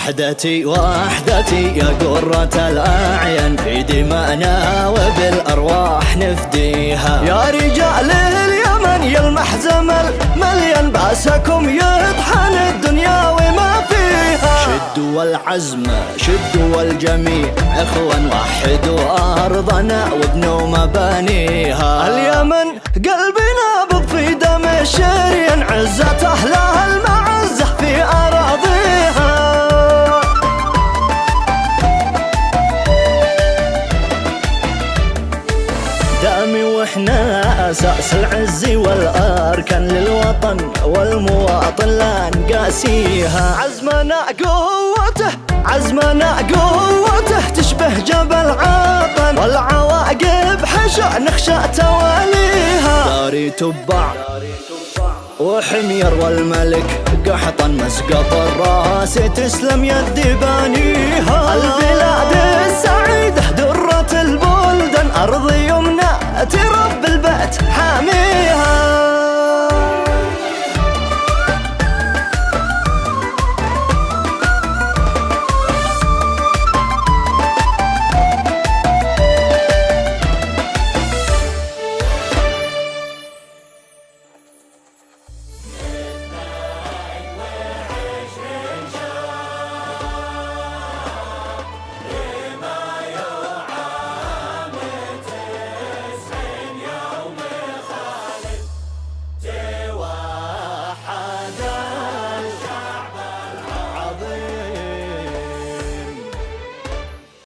وحدتي وحدتي يا قرة الأعين، في دماءنا وبالأرواح نفديها. يا رجال اليمن يا المحزم المليان، بأسكم يطحن الدنيا وما فيها. شدوا العزم شدوا الجميع إخوان، وحدوا أرضنا وابنوا مبانيها. اليمن قلبنا نابض في دم الشريان، عزة أهلها المعزة في أراضيها. دامي وإحنا أساس العز والأركان، للوطن والمواطن لا نقاسيها. عزمنا قوته عزمنا قوته، تشبه جبل عطن، والعواقب حشا نخشى تواليها. داري تبع وحمير والملك قحطا، مسقط الراس تسلم يدي بانيها. البلاد السعيدة درة البلدان، أرضي